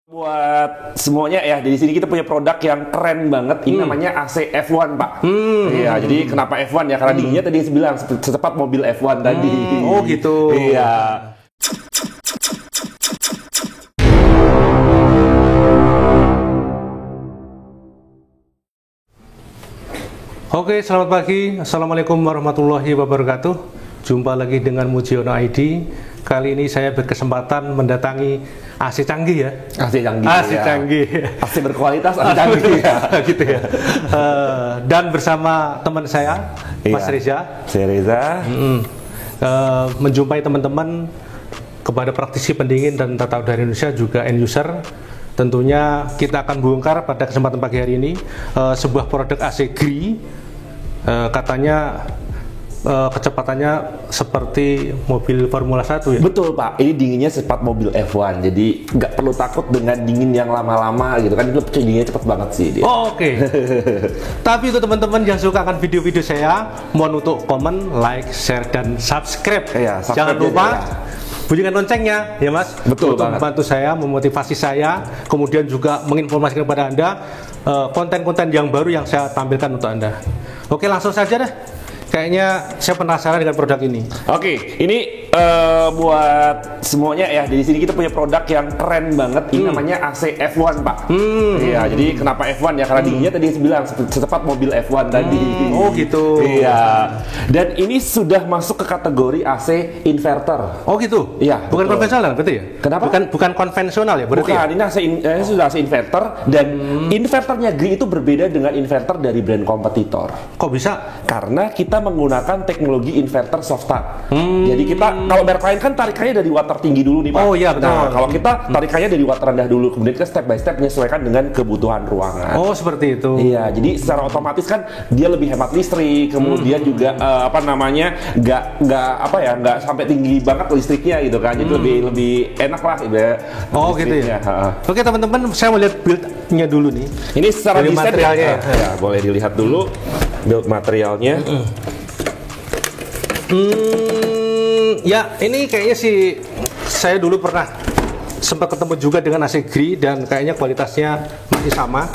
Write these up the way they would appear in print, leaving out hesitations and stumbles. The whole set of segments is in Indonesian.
Buat semuanya ya, di sini kita punya produk yang keren banget. Ini namanya AC F1, Pak. Iya, jadi kenapa F1 ya? Karena dinginnya tadi yang bilang secepat mobil F1 tadi. Oh gitu. Iya. Oke, selamat pagi. Assalamualaikum warahmatullahi wabarakatuh. Jumpa lagi dengan Mujiono ID. Kali ini saya berkesempatan mendatangi AC canggih ya. AC canggih. AC ya. canggih. AC berkualitas, AC canggih ya. Gitu ya. Dan bersama teman saya, Mas Reza. Saya Reza. Menjumpai teman-teman kepada praktisi pendingin dan tata udara Indonesia, juga end user. Tentunya kita akan bongkar pada kesempatan pagi hari ini sebuah produk AC GRI. Katanya kecepatannya seperti mobil Formula 1 ya? Betul, Pak, ini dinginnya secepat mobil F1, jadi nggak perlu takut dengan dingin yang lama-lama gitu kan. Itu dinginnya cepat banget sih dia. Oh, oke. Tapi untuk teman-teman yang suka akan video-video saya, mohon untuk komen, like, share, dan subscribe. Iya, subscribe. Jangan lupa ya. bunyikan loncengnya ya, Mas. Betul untuk banget. membantu saya, memotivasi saya, kemudian juga menginformasikan kepada Anda konten-konten yang baru yang saya tampilkan untuk Anda. Oke, langsung saja deh. Kayaknya saya penasaran dengan produk ini. Oke, ini buat semuanya ya. Di sini kita punya produk yang keren banget. Ini namanya AC F1, Pak. Iya, jadi kenapa F1 ya? Karena dinginnya tadi yang bilang secepat mobil F1 tadi. Oh gitu. Iya. Dan ini sudah masuk ke kategori AC inverter. Oh gitu. Iya. Bukan betul. konvensional berarti ya? Kenapa? Bukan konvensional ya berarti? Bukan, Ya? ini ini sudah AC inverter, dan inverternya GRI itu berbeda dengan inverter dari brand kompetitor. Kok bisa? Karena kita menggunakan teknologi inverter soft start. Jadi kita kalau merek lain kan tarikannya dari watt tinggi dulu nih, Pak. Oh iya, betul. Nah, kalau kita tarikannya dari watt rendah dulu, kemudian kita step by step menyesuaikan dengan kebutuhan ruangan. Oh, seperti itu. Iya, jadi secara otomatis kan dia lebih hemat listrik, kemudian juga nggak sampai tinggi banget listriknya gitu kan. Jadi lebih enak lah Oh gitu ya. Oke teman-teman, saya mau lihat build-nya dulu nih. Ini secara Dari desain materialnya ya, boleh dilihat dulu build materialnya. Ya ini kayaknya sih saya dulu pernah sempat ketemu juga dengan AC GRI dan kayaknya kualitasnya masih sama.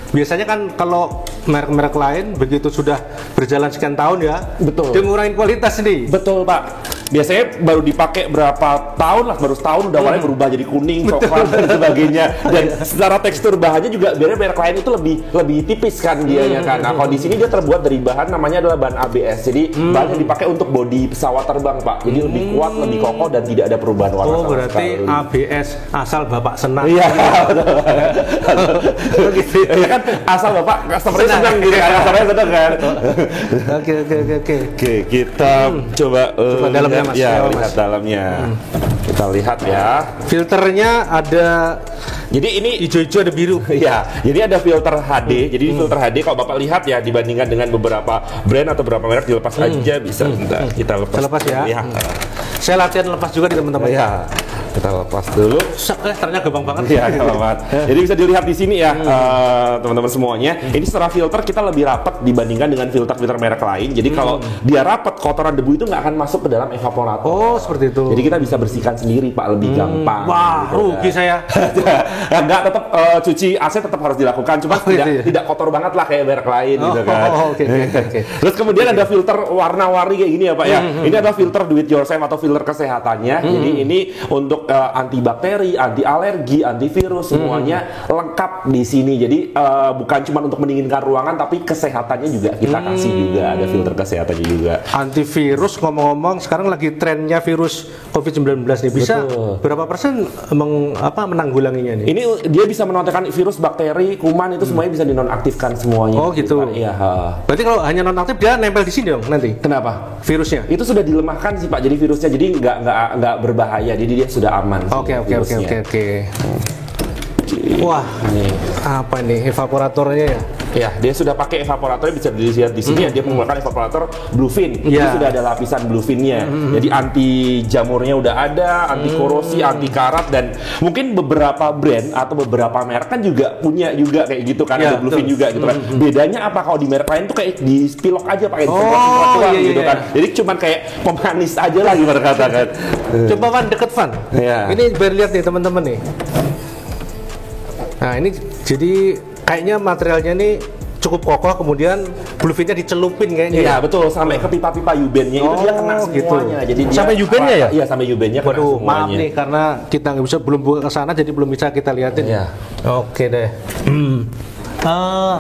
Biasanya kan kalau merek-merek lain begitu sudah berjalan sekian tahun ya, Betul. dia ngurangin kualitas nih. Betul, Pak. Biasanya baru dipakai berapa tahun lah, baru setahun udah mulai berubah jadi kuning, coklat dan sebagainya. Dan secara tekstur bahannya juga biasanya merek lain itu lebih tipis kan dianya kan. Nah, kalau di sini dia terbuat dari bahan namanya adalah bahan ABS. Jadi bahan yang dipakai untuk bodi pesawat terbang, Pak. Jadi lebih kuat, lebih kokoh, dan tidak ada perubahan warna Oh sama berarti sekali. ABS asal Bapak senang. Iya, gitu ya kan, asal Bapak customer-nya senang gitu kan, customer-nya senang kan. Oke. Oke, kita coba dalamnya, Mas. ya, Ya, lihat Mas. dalamnya. Kita lihat ya. Filternya ada Jadi ini hijau-hijau ada biru. ya, jadi ada filter HD. Jadi filter HD kalau Bapak lihat ya, dibandingkan dengan beberapa brand atau beberapa merek, dilepas aja bisa. Bentar, kita lepas. Kita lepas ya. Iya. Saya latihan lepas juga nih teman-teman. Ya. Kita lepas dulu. Ternyata gampang banget. Iya, selamat. Jadi bisa dilihat di sini ya, teman-teman semuanya. Ini secara filter kita lebih rapat dibandingkan dengan filter-filter merek lain. Jadi kalau dia rapat, kotoran debu itu nggak akan masuk ke dalam evaporator. Oh, seperti itu. Jadi kita bisa bersihkan sendiri, Pak, lebih gampang. Wah, gitu rugi kan. saya. Ya, enggak, tetap cuci AC tetap harus dilakukan, cuma tidak kotor banget lah kayak merek lain gitu kan. Oke. Terus kemudian ada filter warna-warni kayak gini ya, Pak ya. Ini adalah filter do it yourself atau filter kesehatannya. Jadi ini untuk antibakteri, anti alergi, antivirus, semuanya lengkap di sini. Jadi bukan cuma untuk mendinginkan ruangan, tapi kesehatannya juga kita kasih juga, ada filter kesehatannya juga. Antivirus, ngomong-ngomong sekarang lagi trennya virus COVID-19 nih. Bisa Betul. berapa persen menanggulanginya nih? Ini dia bisa menonaktifkan virus, bakteri, kuman, itu semuanya bisa dinonaktifkan semuanya. Oh gitu. Pak. Iya. Berarti kalau hanya nonaktif dia nempel di sini dong nanti Kenapa? virusnya. Itu sudah dilemahkan sih, Pak. Jadi virusnya jadi nggak berbahaya. Jadi dia sudah aman. Oke. virusnya. Wah, Nih. apa nih evaporatornya ya? Ya, dia sudah pakai evaporatornya, bisa dilihat di sini ya, dia menggunakan evaporator Bluefin. Jadi Ya. sudah ada lapisan Bluefinnya. Jadi anti jamurnya udah ada, anti korosi, anti karat, dan mungkin beberapa brand atau beberapa merek kan juga punya juga kayak gitu kan, Ya, ada Bluefin betul. juga gitu kan. Bedanya apa kalau di merek lain tuh kayak di spilok aja pakai iya, gitu iya. kan. Jadi cuman kayak pemanis aja lah gimana katakan. Coba Van, deket Van. Iya. Ini biar lihat nih teman-teman nih. Nah ini jadi kayaknya materialnya ini cukup kokoh, kemudian bluefin-nya dicelupin kayaknya. Iya betul, sampai ke pipa-pipa U-band-nya itu dia kena semuanya. Jadi dia sampai U-band-nya ya? Iya sampai U-band-nya kena Waduh, semuanya. maaf nih karena kita nggak bisa belum buka ke sana jadi belum bisa kita liatin. Iya. Oke deh.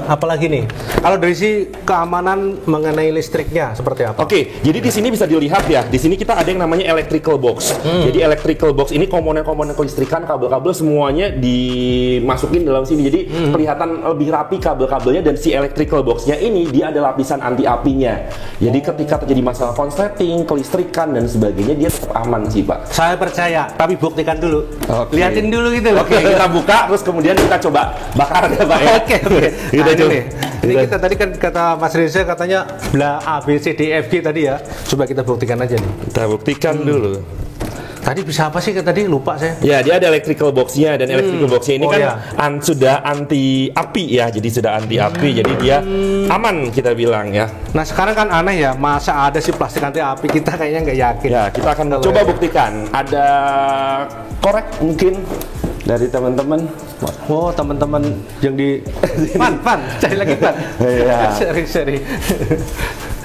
Apalagi nih? Kalau dari si keamanan mengenai listriknya seperti apa? Oke, jadi di sini bisa dilihat ya. Di sini kita ada yang namanya electrical box. Jadi electrical box ini komponen-komponen kelistrikan, kabel-kabel semuanya dimasukin dalam sini. Jadi kelihatan lebih rapi kabel-kabelnya, dan si electrical box-nya ini dia ada lapisan anti apinya. Jadi ketika terjadi masalah konsleting, kelistrikan dan sebagainya dia tetap aman sih, Pak. Saya percaya, tapi buktikan dulu. Oke. Liatin dulu gitu loh. Oke, kita buka terus kemudian kita coba bakar ya, Pak ya. Oke. Kita Nah, coba. ini kita tadi kan kata Mas Reza katanya bla A B C D F G tadi ya. Coba kita buktikan aja nih. Kita buktikan dulu. Tadi bisa apa sih tadi lupa saya. Ya, dia ada electrical box-nya, dan electrical box-nya ini kan ya. sudah anti api ya. Jadi sudah anti api, jadi dia aman kita bilang ya. Nah sekarang kan aneh ya, masa ada sih plastik anti api, kita kayaknya nggak yakin. Ya, kita akan coba buktikan. Ada korek mungkin dari teman-teman. Oh teman-teman yang di Pan, cari lagi Pan. Iya. Seri.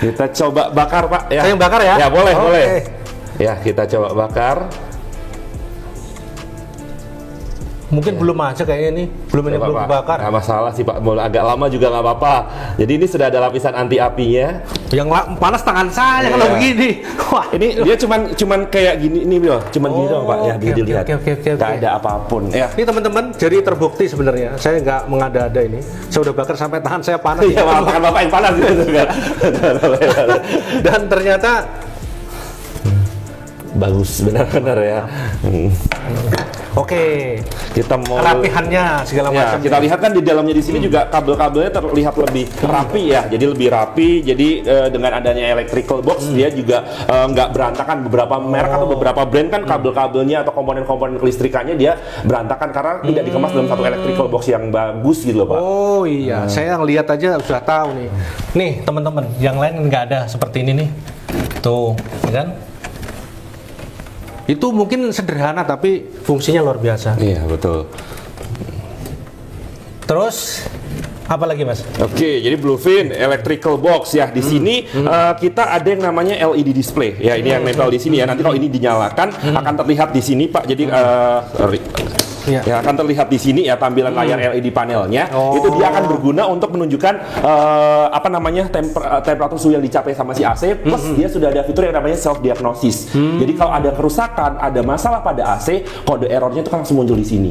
Kita coba bakar, Pak ya. Saya yang bakar ya? Ya, boleh, Oke. boleh. Ya, kita coba bakar. Mungkin belum aja kayaknya nih, belum Coba, Pak. dibakar. Nggak masalah sih, Pak. Mau agak lama juga nggak apa-apa. Jadi ini sudah ada lapisan anti apinya. Yang panas tangan saya kalau Iya. begini. Wah, Ini dia cuman kayak gini nih, Bil. Cuman gini doang, Pak. Ya, oke, bisa dilihat. oke. Nggak ada apapun. Ya. Ini teman-teman, jadi terbukti sebenarnya. Saya nggak mengada-ada ini. Saya udah bakar sampai tangan saya panas. Iya, malah tangan Bapak yang panas gitu kan. Dan ternyata Bagus, benar-benar ya. oke. Kita mau Rapihannya segala ya, macam. kita lihat kan di dalamnya di sini juga kabel-kabelnya terlihat lebih rapi ya. Jadi lebih rapi. Jadi dengan adanya electrical box dia juga nggak berantakan. Beberapa merek atau beberapa brand kan kabel-kabelnya atau komponen-komponen kelistrikannya dia berantakan karena tidak dikemas dalam satu electrical box yang bagus gitu loh, Pak. Oh iya, saya ngelihat aja sudah tahu nih. Nih teman-teman, yang lain nggak ada seperti ini nih. Tuh, ya kan? Itu mungkin sederhana tapi fungsinya luar biasa. Iya, betul. Terus apa lagi, Mas? Oke, jadi Bluefin electrical box ya. Di sini kita ada yang namanya LED display. Ya, ini yang nempel di sini ya. Nanti kalau ini dinyalakan akan terlihat di sini, Pak. Jadi Ya. ya akan terlihat di sini ya tampilan layar LED panelnya. Oh. Itu dia akan berguna untuk menunjukkan apa namanya temperatur suhu yang dicapai sama si AC. Plus dia sudah ada fitur yang namanya self diagnosis. Jadi kalau ada kerusakan, ada masalah pada AC, kode errornya itu kan langsung muncul di sini.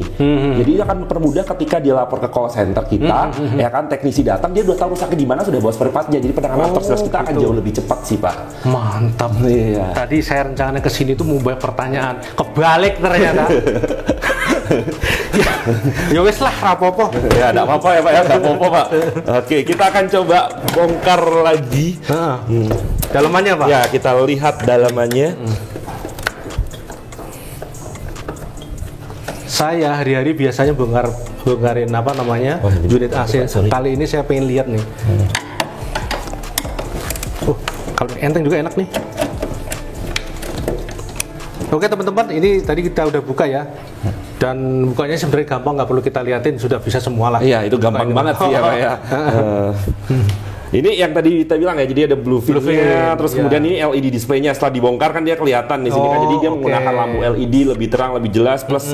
Jadi dia akan mempermudah ketika dia lapor ke call center kita, ya kan teknisi datang dia udah tahu rusaknya di mana, sudah bawa spare part-nya. Jadi penanganan after sales kita akan jauh lebih cepat sih, Pak. Mantap. Iya. Tadi saya rencananya ke sini tuh mau banyak pertanyaan, kebalik ternyata. Ya wes lah, rapopo. Ya, enggak apa-apa ya, Pak ya, enggak apa-apa, Pak. Oke, kita akan coba bongkar lagi. Dalamannya, Pak? Ya, kita lihat dalamannya. Saya hari-hari biasanya bongkarin apa namanya unit AC. Kali ini saya pengen lihat nih. Kalau enteng juga enak nih. Oke teman-teman, ini tadi kita udah buka ya. Dan bukanya sebenarnya gampang, nggak perlu kita liatin, sudah bisa semua lah. Iya, itu gampang banget sih ya, Pak ya. Ini yang tadi kita bilang ya, jadi ada Bluefin-nya, terus kemudian ini LED display-nya. Setelah dibongkar kan dia kelihatan di sini kan, jadi dia menggunakan lampu LED lebih terang, lebih jelas, plus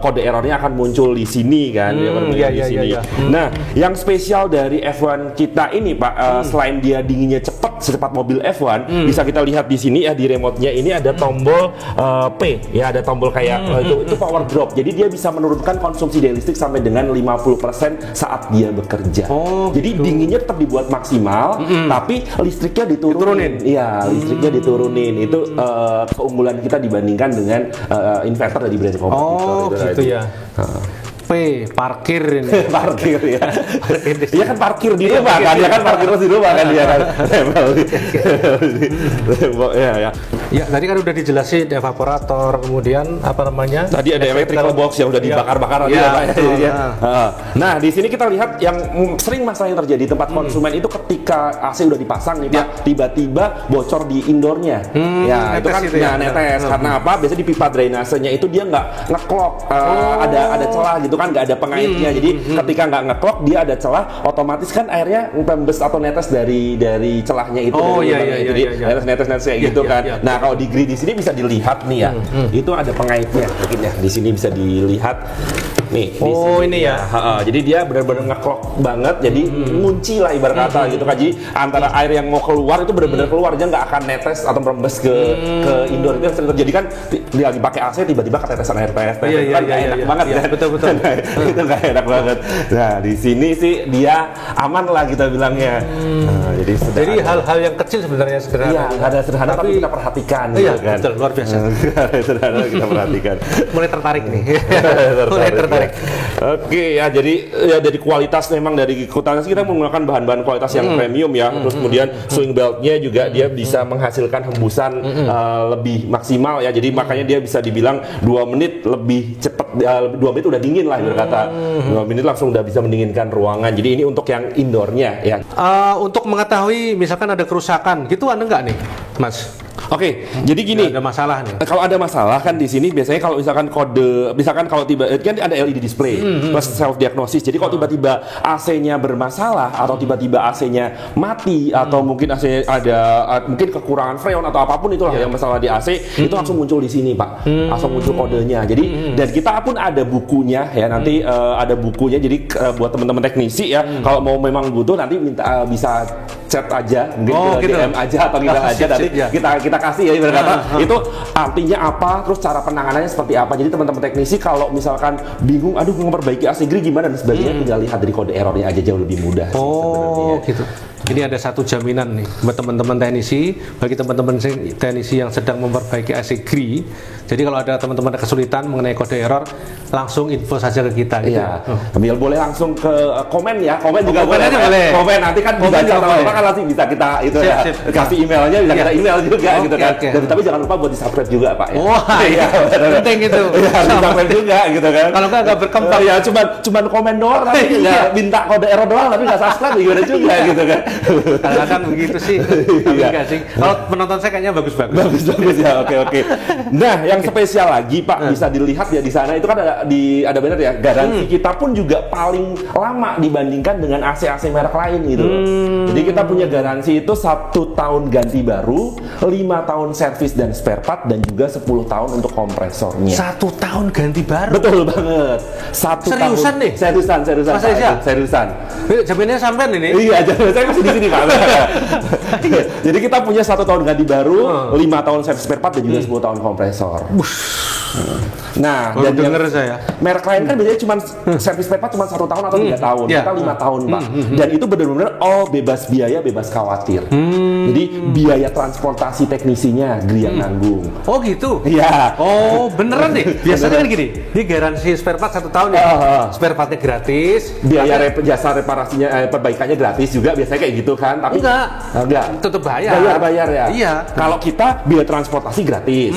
kode errornya akan muncul di sini kan, di sini. Nah, yang spesial dari F1 kita ini, Pak, selain dia dinginnya cepat secepat mobil F1, bisa kita lihat di sini ya, di remote-nya ini ada tombol P, ya ada tombol kayak itu power drop. Jadi dia bisa menurunkan konsumsi daya listrik sampai dengan 50% saat dia bekerja. Jadi dinginnya tetap dibuat maksimal, tapi listriknya diturunin. Iya, listriknya diturunin. Itu keunggulan kita dibandingkan dengan inverter dari brand kompetitor. Oh, gitu ya. P, parkir ini. Parkir ya. Dia kan parkir di rumah kan, dia kan parkir terus di rumah kan dia kan. Ya. Ya, tadi kan udah dijelasin evaporator, kemudian apa namanya? Tadi ada electrical box yang udah dibakar-bakar tadi ya, Pak. Nah, di sini kita lihat yang sering masalah yang terjadi di tempat konsumen itu ketika AC udah dipasang nih, Pak, tiba-tiba bocor di indoornya. Ya, itu kan netes. Karena apa? Biasanya di pipa drainasenya itu dia nggak ngeklok, ada celah gitu kan. kan, nggak ada pengaitnya. Jadi ketika nggak ngeklok dia ada celah, otomatis kan airnya pembes atau netes dari celahnya itu. Jadi netes kayak gitu kan. Nah kalau di grid di sini bisa dilihat nih ya, itu ada pengaitnya mungkin ya. Di sini bisa dilihat nih. Ini ya. Jadi dia benar-benar ngeklok banget. Jadi ngunci lah ibarat kata gitu kan. Jadi antara air yang mau keluar itu benar-benar keluar, dia nggak akan netes atau merembes ke indoor. Itu yang sering terjadi kan, dia lagi pakai AC tiba-tiba ketetesan air teh. Kan nggak enak banget ya. Betul. Itu nggak enak banget. Nah di sini sih dia aman lah kita bilangnya. Jadi hal-hal yang kecil sebenarnya sederhana. Iya, nggak ada sederhana tapi kita perhatikan. Iya, kan? betul, luar biasa. Sederhana kita perhatikan. Mulai tertarik nih. Mulai tertarik. Oke ya, jadi ya dari kualitas memang dari kualitas kita menggunakan bahan-bahan kualitas yang premium ya. Terus kemudian swing beltnya juga dia bisa menghasilkan hembusan lebih maksimal ya. Jadi makanya dia bisa dibilang 2 menit lebih cepat, 2 menit udah dingin lah berkata. 2 menit langsung udah bisa mendinginkan ruangan. Jadi ini untuk yang indoornya ya. Untuk mengetahui misalkan ada kerusakan gitu ada nggak nih, Mas? Oke, jadi gini. Ada masalah nih. Kalau ada masalah kan di sini biasanya kalau misalkan misalkan kalau kan ada LED display plus self diagnosis. Jadi kalau tiba-tiba AC-nya bermasalah atau tiba-tiba AC-nya mati atau mungkin AC ada mungkin kekurangan freon atau apapun itulah yang masalah di AC, itu langsung muncul di sini, Pak. Langsung muncul kodenya. Jadi dan kita pun ada bukunya ya, nanti ada bukunya. Jadi buat teman-teman teknisi ya, kalau mau memang butuh nanti minta bisa chat aja, mungkin gitu. DM aja atau email aja, nanti kita kasih ya ibarat kata. Itu artinya apa, terus cara penanganannya seperti apa. Jadi teman-teman teknisi kalau misalkan bingung, aduh memperbaiki AC grid gimana dan sebagainya, tinggal lihat dari kode errornya aja, jauh lebih mudah sih sebenarnya. Gitu. Ini ada satu jaminan nih buat teman-teman teknisi, bagi teman-teman teknisi yang sedang memperbaiki AC grid. Jadi kalau ada teman-teman kesulitan mengenai kode error, langsung info saja ke kita gitu. Iya. Boleh langsung ke komen ya. Komen juga boleh. Komen nanti kan dibaca sama kan langsung bisa kita itu sip. kasih emailnya, bisa kita email juga gitu kan. Dan tapi jangan lupa buat di-subscribe juga, Pak ya. Wah, iya. Penting itu. Di-subscribe juga gitu kan. Kalau nggak berkembang. Ya cuman komen doang tapi nggak minta kode error doang tapi nggak subscribe gimana juga gitu kan. Kadang-kadang begitu sih. Tapi enggak sih. Kalau penonton saya kayaknya bagus-bagus. Bagus ya. Oke. Nah, yang spesial lagi, Pak, bisa dilihat ya di sana itu kan ada benar ya, garansi kita pun juga paling lama dibandingkan dengan AC merek lain gitu. Jadi kita punya garansi itu 1 tahun ganti baru, 5 tahun servis dan spare part, dan juga 10 tahun untuk kompresornya. 1 tahun ganti baru? Betul banget. 1 seriusan tahun. nih? Seriusan. Seriusan. Jaminannya sampean ini? Iya, saya masih di sini, Pak. Jadi kita punya 1 tahun ganti baru, 5 tahun servis spare part, dan juga 10 tahun kompresor. Nah, baru denger saya. Merek lain kan biasanya cuma servis spare part cuma 1 tahun atau 3 tahun. Kita 5 tahun, Pak. Dan itu benar-benar bebas biaya, bebas khawatir. Jadi biaya transportasi teknisinya Gri yang nanggung. Oh gitu? Iya. Oh beneran deh. Biasanya kan gini, dia garansi spare part 1 tahun ya. Spare partnya gratis. Biaya jasa reparasinya, perbaikannya gratis juga biasanya kayak gitu kan. Tapi enggak. Tetap bayar. Bayar ya. Iya. Kalau kita biaya transportasi gratis.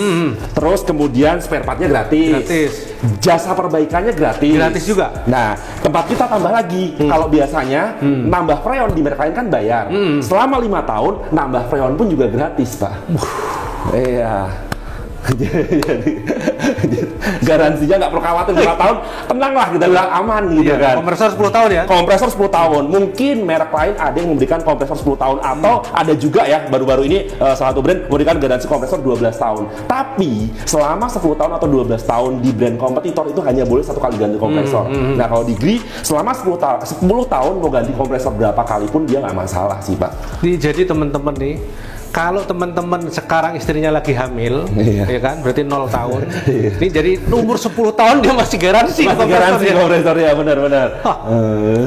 Terus kemudian spare partnya gratis. Jasa perbaikannya gratis. Gratis juga. Nah, tempat kita tambah lagi. Kalau biasanya nambah freon di merek lain kan bayar. Selama 5 tahun nambah freon pun juga gratis, Pak. Iya. Jadi garansinya nggak perlu khawatir 5 tahun, tenang lah kita bilang aman gitu kan. Kompresor 10 tahun ya? Kompresor 10 tahun. Mungkin merek lain ada yang memberikan kompresor 10 tahun atau ada juga ya baru-baru ini salah satu brand memberikan garansi kompresor 12 tahun. Tapi selama 10 tahun atau 12 tahun di brand kompetitor itu hanya boleh 1 kali ganti kompresor. Nah kalau di Gri selama 10 tahun mau ganti kompresor berapa kali pun dia nggak masalah sih, Pak. Jadi teman-teman nih, kalau teman-teman sekarang istrinya lagi hamil, ya kan, berarti 0 tahun. Ini jadi umur 10 tahun dia masih garansi kompresor ya, benar-benar.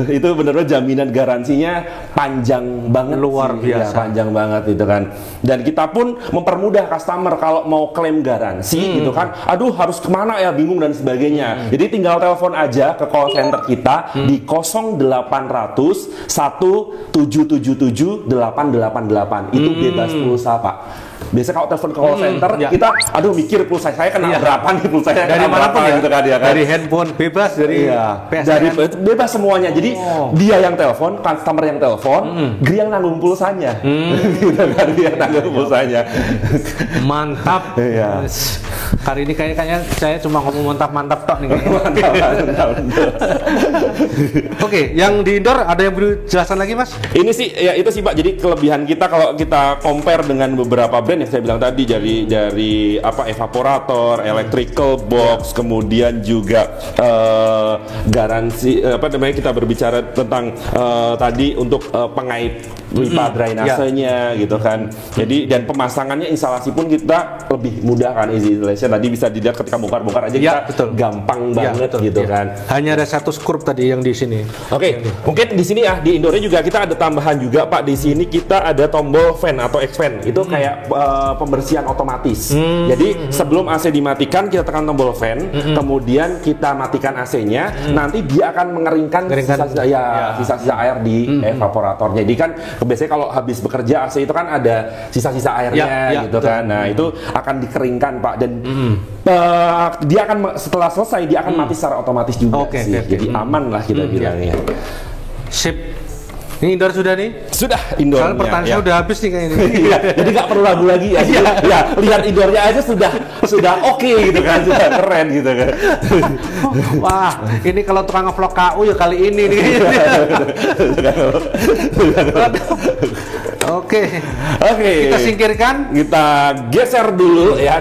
Itu benar-benar jaminan garansinya panjang banget, luar biasa. Ya, panjang banget gitu kan. Dan kita pun mempermudah customer kalau mau klaim garansi gitu kan. Aduh, harus kemana ya, bingung dan sebagainya. Jadi tinggal telepon aja ke call center kita di 0800 1777 888. Itu bebas pulsa, Pak. Biasanya kalau telepon ke call center, ya. kita aduh mikir pulsa saya kena berapa nih, pulsa saya dari kena mana pun berapa, ya, gitu kan, ya kan. dari handphone bebas, dari PSTN. Dari bebas semuanya. Jadi dia yang telepon, customer yang telepon, Gri yang nanggung pulsanya. Gitu kan, dia nanggung pulsanya. Mantap. Iya. Kali ini kayaknya saya cuma ngomong mantap-mantap tok nih kayaknya. Mantap. Oke, yang di indoor ada yang perlu jelasan lagi, Mas? Ini sih ya itu sih Pak. Jadi kelebihan kita kalau kita compare dengan beberapa brand yang saya bilang tadi, dari apa, evaporator, electrical box, kemudian juga garansi apa namanya, kita berbicara tentang tadi untuk pengait pipa drainasenya gitu kan. Jadi dan pemasangannya, instalasi pun kita lebih mudah kan, easy installation. Tadi bisa dilihat ketika bongkar-bongkar aja kita gampang banget gitu kan. Hanya ada satu skrup tadi yang di sini. Oke, mungkin di sini ya, di indoornya juga kita ada tambahan juga Pak. Di sini kita ada tombol fan atau X-fan. Itu kayak pembersihan otomatis. Jadi sebelum AC dimatikan kita tekan tombol fan, kemudian kita matikan AC-nya, nanti dia akan mengeringkan sisa-sisa air di evaporator. Jadi kan biasanya kalau habis bekerja AC itu kan ada sisa-sisa airnya gitu kan. Nah, itu akan dikeringkan Pak, dan dia akan setelah selesai dia akan mati secara otomatis juga sih. Jadi aman lah kita bilangnya. Sip. Ini indoor sudah nih? Sudah indoornya. Soalnya pertanyaan saya udah habis nih kayaknya. Iya, jadi nggak perlu ragu lagi ya. Ya, lihat indoornya aja sudah oke gitu kan, sudah keren gitu kan. Wah, ini kalau tukang ngevlog KU ya kali ini nih. Oke. Kita singkirkan. Kita geser dulu ya,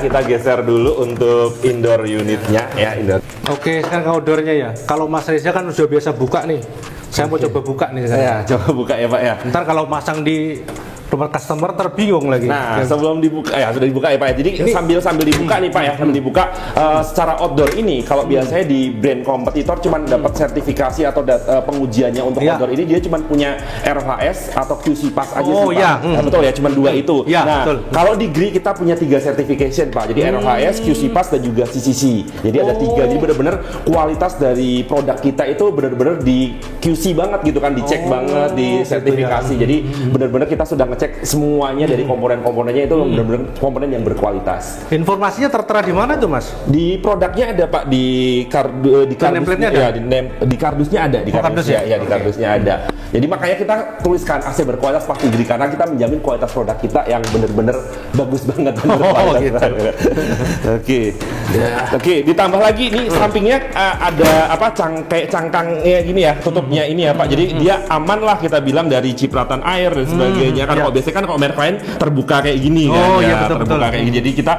untuk indoor unitnya ya, indoor. Oke, sekarang ke outdoornya ya. Kalau Mas Reza kan sudah biasa buka nih. Saya mau coba buka nih sekarang. Ya, coba buka ya Pak ya. Ntar kalau masang di rumah customer terbingung lagi. Nah, sebelum dibuka ya, sudah dibuka ya Pak ya. Jadi ini, sambil dibuka nih Pak ya, sambil dibuka secara outdoor ini kalau biasanya di brand kompetitor cuma dapat sertifikasi atau pengujiannya untuk outdoor ini dia cuma punya RHS atau QC Pass aja sih Pak. Nah, betul ya, cuma 2 itu. Nah, kalau di Gri kita punya 3 certification Pak. Jadi RHS, QC Pass dan juga CCC. Jadi ada 3. Jadi benar-benar kualitas dari produk kita itu benar-benar di QC banget gitu kan, dicek banget, di sertifikasi. Jadi benar-benar kita sudah cek semuanya dari komponen-komponennya itu benar-benar komponen yang berkualitas. Informasinya tertera di mana tuh Mas? Di produknya ada Pak, di kardusnya ada. Ya, di kardusnya ada, di kardusnya ya, di kardusnya ada. Jadi makanya kita tuliskan AC berkualitas pasti Gri, karena kita menjamin kualitas produk kita yang benar-benar bagus banget. Oke, ditambah lagi nih sampingnya ada apa, kayak cangkangnya gini ya, tutupnya ini ya Pak. Jadi dia aman lah kita bilang dari cipratan air dan sebagainya kan. Kalau biasanya kan kalau merek lain terbuka kayak gini kan, terbuka kayak gini. Jadi kita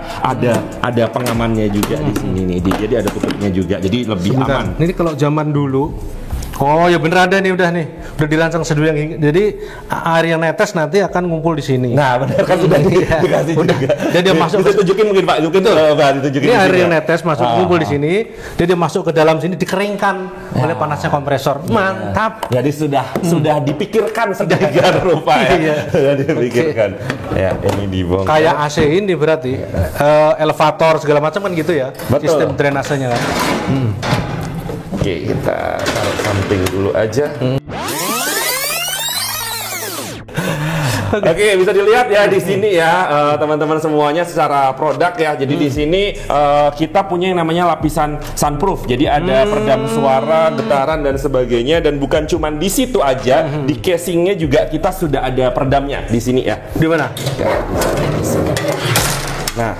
ada pengamannya juga di sini nih. Jadi ada tutupnya juga. Jadi lebih aman. Ini kalau zaman dulu. Oh ya bener, ada nih, udah dirancang seduh yang jadi air yang netes nanti akan ngumpul di sini. Nah benar kan, sudah dikasih juga. Jadi dia masuk, ditunjukin mungkin Pak, ditunjukin. Ini air yang netes masuk ngumpul di sini, dia masuk ke dalam sini, dikeringkan oleh panasnya kompresor. Mantap. Jadi sudah dipikirkan sedemikian rupa ya. Sudah dipikirkan. Ya, ini dibongkar. Kayak AC ini berarti elevator segala macam kan gitu ya. Betul. Sistem drainasenya kan. Oke, kita taruh samping dulu aja. Oke, bisa dilihat ya di sini ya teman-teman semuanya secara produk ya. Jadi di sini kita punya yang namanya lapisan sunproof. Jadi ada peredam suara, getaran dan sebagainya, dan bukan cuma di situ aja, di casingnya juga kita sudah ada peredamnya di sini ya. Di mana? Nah,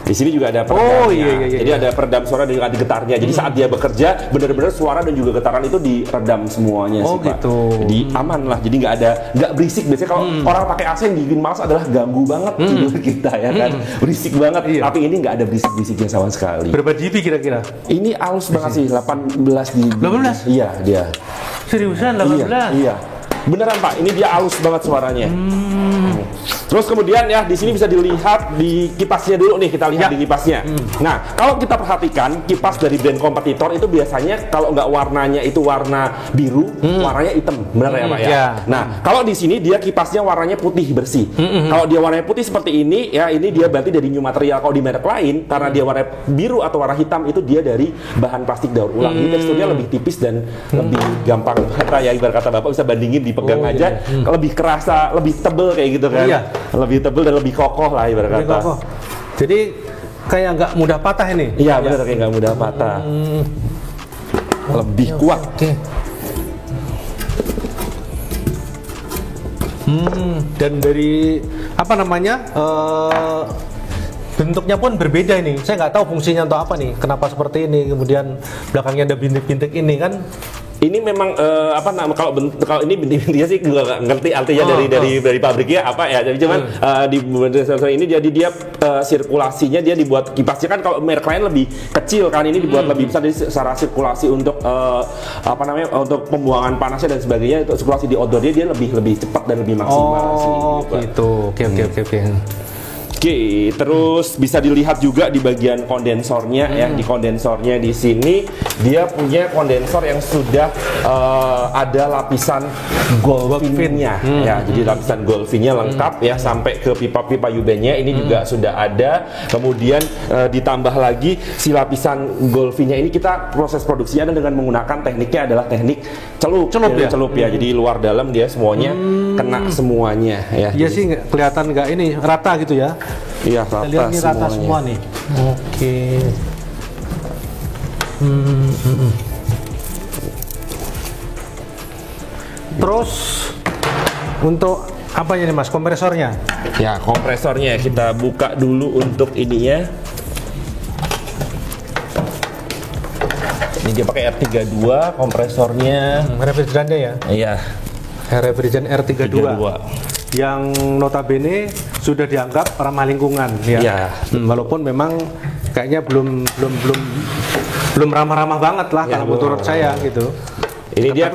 di sini juga ada peredamnya. Jadi ada peredam suara dan juga ada getarnya. Jadi saat dia bekerja, benar-benar suara dan juga getaran itu diredam semuanya sih Pak. Jadi aman lah. Jadi nggak berisik. Biasanya kalau orang pakai AC yang bikin males adalah ganggu banget tidur kita ya kan. Berisik banget. Tapi ini nggak ada berisik-berisiknya sama sekali. Berapa dB kira-kira? Ini halus banget sih, 18 dB. 18? Iya dia. Seriusan 18? Iya. Beneran Pak, ini dia halus banget suaranya. Terus kemudian ya di sini bisa dilihat di kipasnya dulu nih, kita lihat di kipasnya. Nah, kalau kita perhatikan kipas dari brand kompetitor itu biasanya kalau nggak warnanya itu warna biru, warnanya hitam, benar ya Pak ya? Nah, kalau di sini dia kipasnya warnanya putih bersih. Kalau dia warnanya putih seperti ini ya, ini dia berarti dari new material. Kalau di merek lain karena dia warna biru atau warna hitam itu dia dari bahan plastik daur ulang. Jadi teksturnya lebih tipis dan lebih gampang kata ya, ibarat kata Bapak bisa bandingin dipegang aja, lebih kerasa, lebih tebel kayak gitu kan. lebih tebal dan lebih kokoh lah ibarat Lebih kata. kokoh. Jadi kayak nggak mudah patah ini. Iya benar, kayak nggak mudah patah. Lebih kuat. Oke. Dan dari apa namanya bentuknya pun berbeda ini. Saya nggak tahu fungsinya untuk apa nih. Kenapa seperti ini? Kemudian belakangnya ada bintik-bintik ini kan? Ini memang apa nama kalau ini bintik-bintiknya sih gue nggak ngerti artinya dari pabriknya apa ya. Jadi cuman di sensor ini jadi dia sirkulasinya dia dibuat kipasnya kan kalau merek lain lebih kecil kan, ini dibuat lebih besar, jadi secara sirkulasi untuk apa namanya untuk pembuangan panasnya dan sebagainya, untuk sirkulasi di outdoor dia lebih cepat dan lebih maksimal sih. Gitu. Oke. Oke, terus bisa dilihat juga di bagian kondensornya ya, di kondensornya di sini dia punya kondensor yang sudah ada lapisan golfinnya ya, jadi lapisan golfinnya lengkap ya sampai ke pipa-pipa U-bendnya ini juga sudah ada. Kemudian ditambah lagi si lapisan golfinnya ini kita proses produksinya dengan menggunakan tekniknya adalah teknik celup ya, jadi luar dalam dia semuanya kena semuanya ya. Iya sih kelihatan nggak ini rata gitu ya. Iya, rata, lihat ini rata semua nih. Oke. Terus untuk apa ini Mas, kompresornya? Ya, kompresornya kita buka dulu untuk ininya. Ini dia pakai R32 kompresornya. Refrigerannya ya? Iya. Refrigeran R32. Yang notabene sudah dianggap ramah lingkungan ya. Iya. Walaupun memang kayaknya belum ramah-ramah banget lah Ya, kalau menurut saya gitu. Ini dia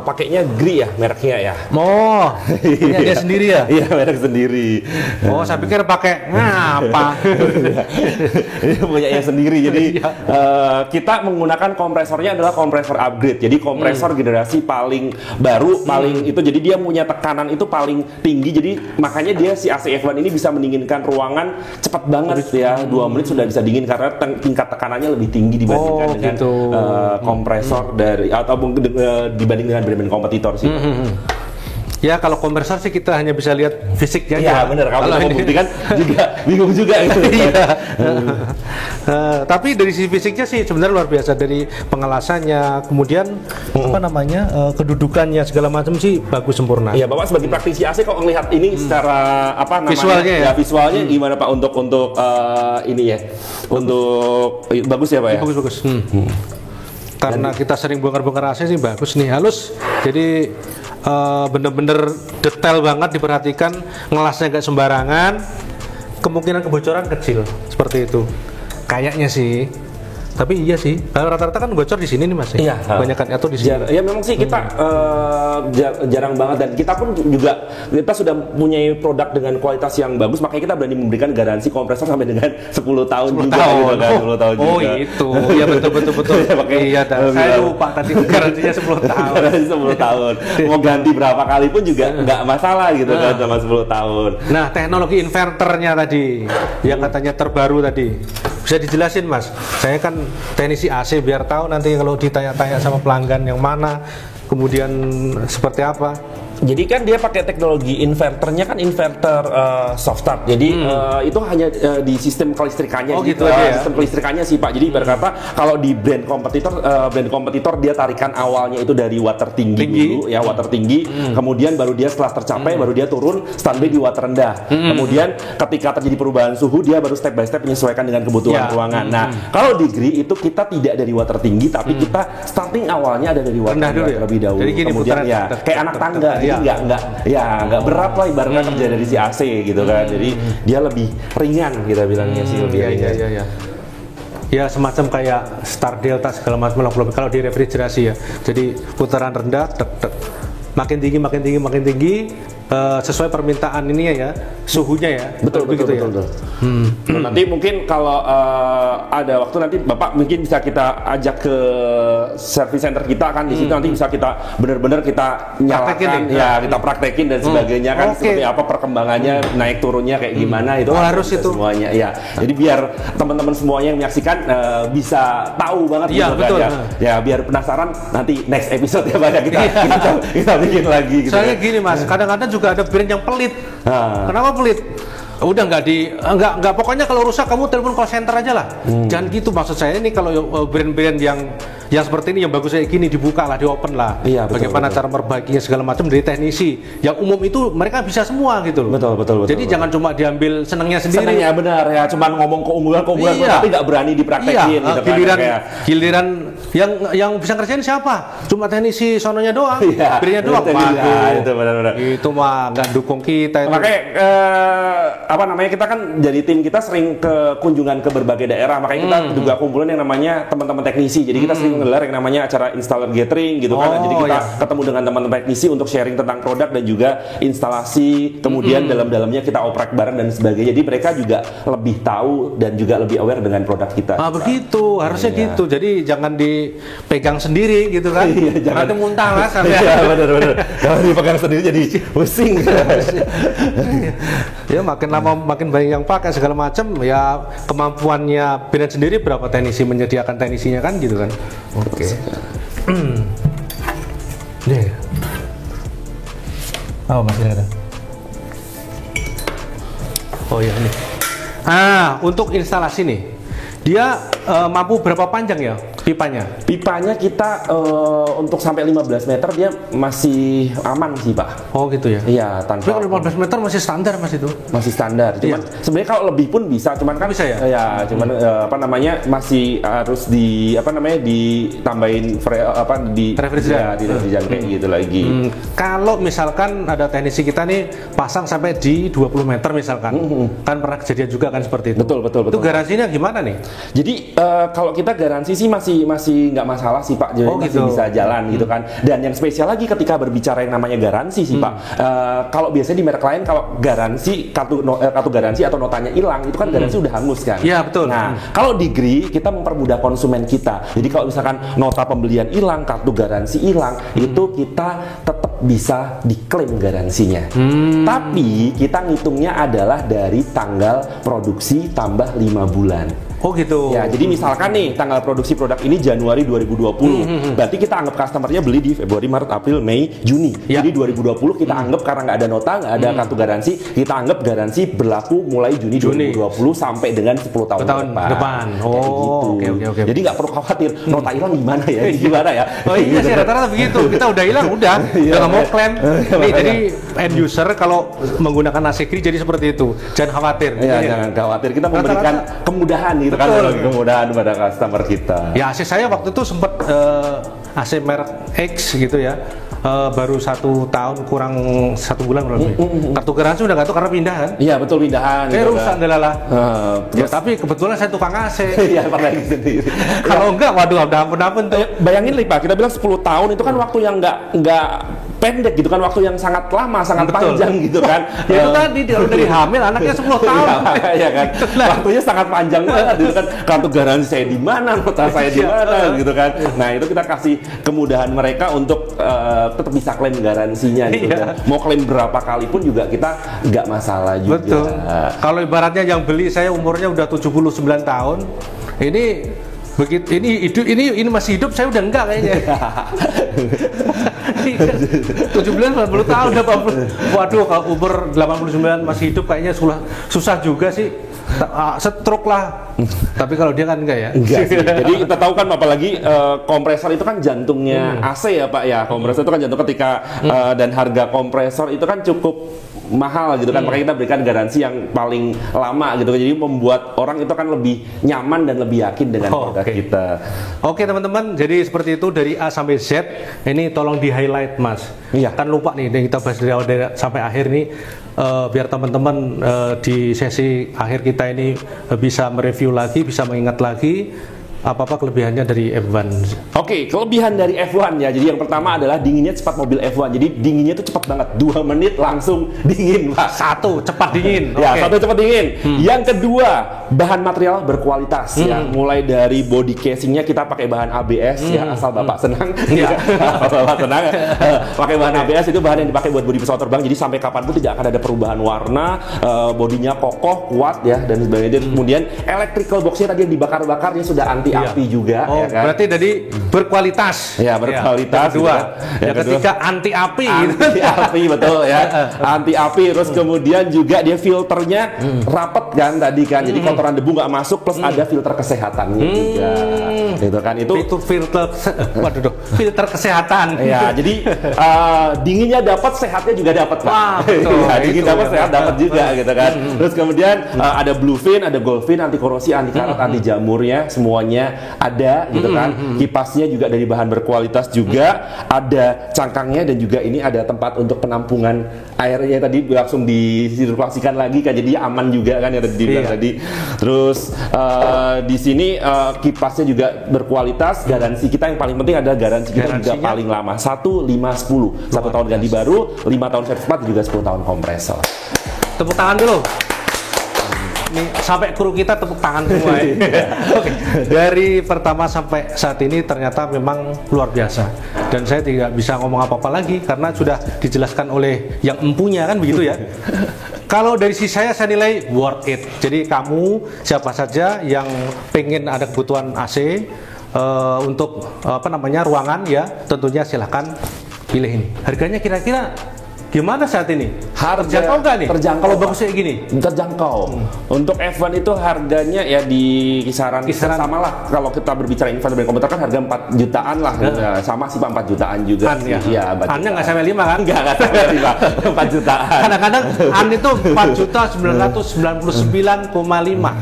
pakainya Gree ya mereknya ya. Oh, punya dia sendiri ya? Iya, merek sendiri. Oh, saya pikir pakai apa? Ini punyanya sendiri. Jadi kita menggunakan kompresornya adalah kompresor upgrade. Jadi kompresor generasi paling baru, paling itu. Jadi dia punya tekanan itu paling tinggi. Jadi makanya dia si AC F1 ini bisa mendinginkan ruangan cepat banget ya. 2 menit sudah bisa dingin karena tingkat tekanannya lebih tinggi dibandingkan dengan kompresor dari atau dibanding dengan brand-brand kompetitor sih. Ya kalau kompresor sih kita hanya bisa lihat fisiknya aja. Iya benar, kalau kita membuktikan juga bingung juga gitu. Tapi dari sisi fisiknya sih sebenarnya luar biasa, dari pengelasannya, kemudian apa namanya kedudukannya segala macam sih bagus sempurna. Iya, Bapak sebagai praktisi AC kok ngelihat ini secara apa namanya? Visualnya ya? Visualnya gimana Pak untuk ini ya? Untuk bagus ya Pak ya? Bagus. Karena kita sering bongkar-bongkar AC sih bagus nih, halus. Jadi bener-bener detail banget diperhatikan, ngelasnya nggak sembarangan, kemungkinan kebocoran kecil seperti itu. Kayaknya sih. Tapi iya sih, rata-rata kan bocor di sini nih Mas. Iya. Kebanyakan atau di sini. Ya memang sih kita jarang banget, dan kita pun juga kita sudah punya produk dengan kualitas yang bagus, makanya kita berani memberikan garansi kompresor sampai dengan 10 tahun 10 juga. tahun. Gitu kan, 10 tahun Oh juga. itu, iya betul. Iya, saya lupa tadi garansinya 10 tahun. Garansi 10 tahun. Mau ganti berapa kali pun juga nggak masalah gitu kan sama 10 tahun. Nah, teknologi inverternya tadi yang katanya terbaru tadi, bisa dijelasin Mas? Saya kan teknisi AC, biar tahu nanti kalau ditanya-tanya sama pelanggan yang mana, kemudian seperti apa. Jadi kan dia pakai teknologi inverternya kan inverter soft start. Jadi itu hanya di sistem kelistrikannya. Oh gitu ya. Sistem kelistrikannya sih Pak. Jadi berkata kalau di brand kompetitor dia tarikan awalnya itu dari water tinggi dulu ya, water tinggi. Kemudian baru dia setelah tercapai baru dia turun standby di water rendah. Kemudian ketika terjadi perubahan suhu dia baru step by step menyesuaikan dengan kebutuhan ruangan. Nah, kalau di Gree itu kita tidak dari water tinggi, tapi kita starting awalnya ada dari water rendah terlebih dahulu. Jadi gini, kemudian ya kayak anak tangga. Nggak berat lah ibaratnya kerja dari si AC gitu kan. Jadi dia lebih ringan, kita bilangnya sih lebih ringan. Iya. Ya semacam kayak Star Delta segala macam kalau di refrigerasi ya. Jadi putaran rendah, makin tinggi sesuai permintaan ini ya, suhunya ya. Betul. Nanti mungkin kalau ada waktu nanti Bapak mungkin bisa kita ajak ke service center kita kan, di situ nanti bisa kita benar-benar kita nyalakan kita praktekin dan sebagainya kan, seperti apa perkembangannya, naik turunnya kayak gimana itu harus itu semuanya ya. Jadi biar teman-teman semuanya yang menyaksikan bisa tahu banget gitu betul. kan ya. Biar penasaran nanti next episode ya Pak, kita bikin lagi gitu. Soalnya gini Mas, kadang-kadang juga juga ada brand yang pelit. Kenapa pelit? Udah nggak pokoknya kalau rusak kamu telepon call center aja lah. Jangan gitu, maksud saya ini kalau brand-brand yang seperti ini yang bagus kayak gini dibuka lah, di open lah. Iya, betul, bagaimana cara merbaikinya segala macam dari teknisi. Yang umum itu mereka bisa semua gitu loh. Betul. Jadi jangan cuma diambil senangnya sendiri. Senangnya benar ya, cuma ngomong keunggulan iya. tapi nggak berani dipraktekin gitu kan. Giliran yang bisa ngerjain siapa? Cuma teknisi sononya doang, iya, brandnya doang. Itu benar-benar. Itu mah nggak dukung kita itu. Makanya kita kan jadi tim kita sering ke kunjungan ke berbagai daerah, makanya kita juga kumpulin yang namanya teman-teman teknisi. Jadi kita sering gelar yang namanya acara installer gathering gitu kan. Jadi kita ketemu dengan teman-teman teknisi untuk sharing tentang produk dan juga instalasi, kemudian dalam-dalamnya kita oprek bareng dan sebagainya. Jadi mereka juga lebih tahu dan juga lebih aware dengan produk kita. Begitu, harusnya gitu. Jadi jangan dipegang sendiri gitu kan. Nanti muntah lah. Iya, benar. Kalau dipegang sendiri jadi pusing. Ya makin lama makin banyak yang pakai segala macam, ya kemampuannya brand sendiri berapa teknisi menyediakan teknisinya kan gitu kan. Oke. Masih ada. Oh ya ini. Untuk instalasi nih, dia mampu berapa panjang ya pipanya? Pipanya kita untuk sampai 15 meter dia masih aman sih Pak. Oh gitu ya? Iya, tanpa. Tapi kalau 15 meter masih standar Mas itu? Masih standar. Cuman sebenarnya kalau lebih pun bisa, cuman kan bisa ya? Ya, cuman masih harus ditambahin di refrigeran kayak gitu lagi. Kalau misalkan ada teknisi kita nih pasang sampai di 20 meter misalkan, kan pernah kejadian juga kan seperti itu. Betul. Itu garansinya gimana nih? Jadi kalau kita garansi sih masih nggak masalah sih Pak, jadi masih bisa jalan gitu kan. Dan yang spesial lagi ketika berbicara yang namanya garansi sih Pak, kalau biasanya di merek lain kalau garansi kartu garansi atau notanya hilang itu kan garansi udah hangus kan. Iya betul. Nah kalau di GRI kita mempermudah konsumen kita. Jadi kalau misalkan nota pembelian hilang, kartu garansi hilang, itu kita tetap bisa diklaim garansinya. Tapi kita ngitungnya adalah dari tanggal produksi tambah 5 bulan. Oh gitu. Ya, jadi misalkan nih tanggal produksi produk ini Januari 2020. Berarti kita anggap customernya beli di Februari, Maret, April, Mei, Juni. Jadi 2020 kita anggap karena nggak ada nota, nggak ada kartu garansi, kita anggap garansi berlaku mulai Juni 2020 sampai dengan 10 tahun depan. Oh, gitu. Oke. Jadi nggak perlu khawatir nota hilang gimana ya? Gimana ya? Oh iya sih rata-rata begitu. Kita udah hilang udah nggak mau klaim. Nih jadi end user kalau menggunakan AC GRI jadi seperti itu. Jangan khawatir. Iya, jangan khawatir. Kita memberikan kemudahan gitu. Kan kemudahan pada customer kita. Ya AC saya waktu itu sempat AC merek X gitu ya, baru 1 tahun kurang 1 bulan berarti. Kartu garansi udah nggak tahu karena pindah kan? Iya betul pindahan. Rusak adalah. Ya tapi kebetulan saya tukang AC. Iya pernah sendiri. Kalau enggak, waduh udah ampun tuh. Bayangin nih Pak, kita bilang 10 tahun itu kan waktu yang nggak pendek gitu kan, waktu yang sangat lama, sangat panjang gitu kan. Ya itu tadi dari hamil anaknya 10 tahun. Iya kan. Waktunya sangat panjang banget gitu kan. Kartu garansi saya di mana, nota saya di mana gitu kan. Nah, itu kita kasih kemudahan mereka untuk tetap bisa klaim garansinya gitu kan. Mau klaim berapa kali pun juga kita nggak masalah juga. Betul. Kalau ibaratnya yang beli saya umurnya udah 79 tahun. Ini masih hidup, saya udah enggak kayaknya. 70 tahun udah 80. Waduh, kalau umur 89 masih hidup kayaknya susah juga sih. Stroke lah. Tapi kalau dia kan enggak ya. Enggak sih. Jadi kita tahu kan apalagi kompresor itu kan jantungnya AC ya Pak ya. Kompresor itu kan jantung ketika dan harga kompresor itu kan cukup mahal gitu kan, makanya kita berikan garansi yang paling lama gitu, jadi membuat orang itu kan lebih nyaman dan lebih yakin dengan produk kita. Oke teman-teman, jadi seperti itu dari A sampai Z. Ini tolong di highlight Mas. Iya. Kan lupa nih kita bahas dari awal sampai akhir nih, biar teman-teman di sesi akhir kita ini bisa mereview lagi, bisa mengingat lagi apa-apa kelebihannya dari F1. Oke, kelebihan dari F1 ya. Jadi yang pertama adalah dinginnya cepat mobil F1. Jadi dinginnya itu cepat banget. 2 menit langsung dingin, Pak. Satu, cepat dingin. Ya, satu cepat dingin. Yang kedua, bahan material berkualitas ya. Mulai dari body casingnya kita pakai bahan ABS ya, asal Bapak senang. Ya. Bapak senang. Pakai bahan ABS itu bahan yang dipakai buat bodi pesawat terbang. Jadi sampai kapanpun tidak akan ada perubahan warna, bodinya kokoh, kuat ya dan sebagainya. Kemudian electrical box-nya tadi yang dibakar-bakarnya sudah anti anti-api juga. Oh, ya kan? berarti dari berkualitas. Ya, berkualitas. Yang kedua, gitu kan. yang ketiga anti-api. Anti-api betul ya. Anti-api, terus kemudian juga dia filternya rapet kan tadi kan. Jadi kotoran debu nggak masuk, plus ada filter kesehatannya juga. Gitu kan. Itu filter filter kesehatan. ya, jadi dinginnya dapat, sehatnya juga dapat, Pak. Wah, betul. Ya, dingin dapat, sehat dapat juga gitu kan. Terus kemudian ada bluefin, ada goldfin, anti korosi, anti karat, anti jamurnya, semuanya ada gitu kan. Kipasnya juga dari bahan berkualitas juga, ada cangkangnya, dan juga ini ada tempat untuk penampungan airnya tadi langsung disirkulasikan lagi kan, jadi aman juga kan yang dibilang tadi. Terus di sini kipasnya juga berkualitas, garansi kita yang paling penting adalah garansi kita juga paling lama, 1, 5, 10. 1 tahun ganti baru, 5 tahun servis part, juga 10 tahun kompresor. Tepuk tangan dulu. Nih, sampai kru kita tepuk tangan semua ya. Oke. Dari pertama sampai saat ini ternyata memang luar biasa. Dan saya tidak bisa ngomong apa-apa lagi karena sudah dijelaskan oleh yang empunya kan begitu ya. Kalau dari sisi saya nilai worth it. Jadi kamu siapa saja yang pengen ada kebutuhan AC untuk ruangan ya, tentunya silahkan pilih ini. Harganya kira-kira gimana saat ini? Terjangkau nggak nih? Terjangkau. Kalau bagus kayak gini? Terjangkau. Untuk F1 itu harganya ya di kisaran sama lah. Kalau kita berbicara investasi dan komputer kan harga 4 jutaan lah. Sama sih Pak, 4 jutaan juga. An ya? Iya, An-nya nggak sampai 5 kan? Nggak sampai 5. 4 jutaan. Kadang-kadang An itu 4.999,5.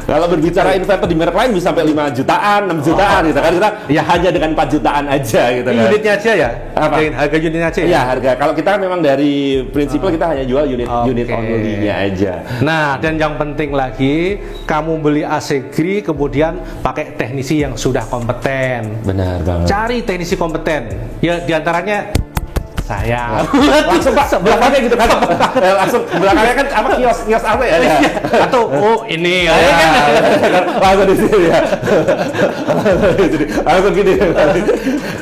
Kalau berbicara inverter di merek lain bisa sampai 5 jutaan, 6 jutaan gitu kan. Kita ya hanya dengan 4 jutaan aja gitu kan. Unitnya aja ya? Apa? Harga unitnya aja ya? Iya, harga. Kalau kita memang dari prinsipnya kita hanya jual unit only-nya aja. Nah, dan yang penting lagi, kamu beli AC Gri kemudian pakai teknisi yang sudah kompeten. Benar banget. Cari teknisi kompeten. Ya diantaranya saya. Langsung Pak, belakangnya gitu kan. Langsung belakangnya kan apa, kios apa ya? Atau ini ya. Langsung di sini ya. Langsung gini.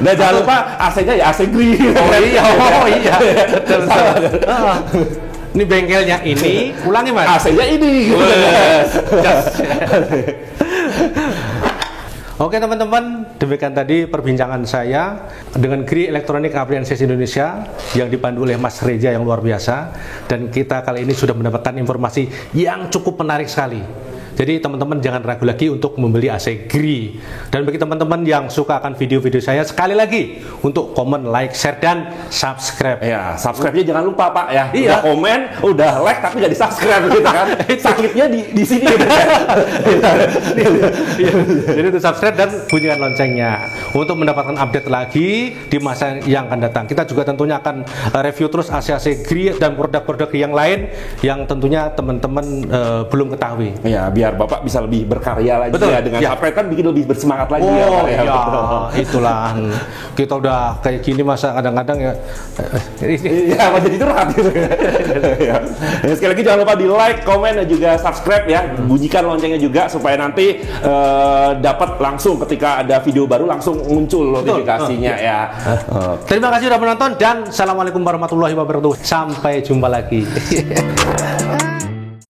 Nah, jangan lupa AC-nya ya AC Gri. Oh iya. Ini bengkelnya ini, ulangi Mas. AC-nya ini. Oke teman-teman, demikian tadi perbincangan saya dengan Gri Electronic Appliances Indonesia yang dipandu oleh Mas Reja yang luar biasa. Dan kita kali ini sudah mendapatkan informasi yang cukup menarik sekali. Jadi teman-teman jangan ragu lagi untuk membeli AC Gri. Dan bagi teman-teman yang suka akan video-video saya, sekali lagi untuk komen, like, share, dan subscribe. Ya, subscribe-nya jangan lupa Pak ya. Iya. Udah komen, udah like tapi nggak di subscribe gitu kan. Sakitnya di sini gitu kan. Jadi untuk subscribe dan bunyikan loncengnya untuk mendapatkan update lagi di masa yang akan datang. Kita juga tentunya akan review terus AC-AC Gri dan produk-produk yang lain yang tentunya teman-teman belum ketahui. Ya, biar Bapak bisa lebih berkarya lagi. Betul. Ya, dengan subscribe kan bikin lebih bersemangat lagi ya, Pak, ya. Itulah kita udah kayak gini masa kadang-kadang ya iya, jadi curhat gitu ya. Sekali lagi jangan lupa di like, komen, dan juga subscribe ya. Bunyikan loncengnya juga supaya nanti dapat langsung ketika ada video baru langsung muncul notifikasinya ya. Terima kasih sudah menonton dan assalamualaikum warahmatullahi wabarakatuh. Sampai jumpa lagi.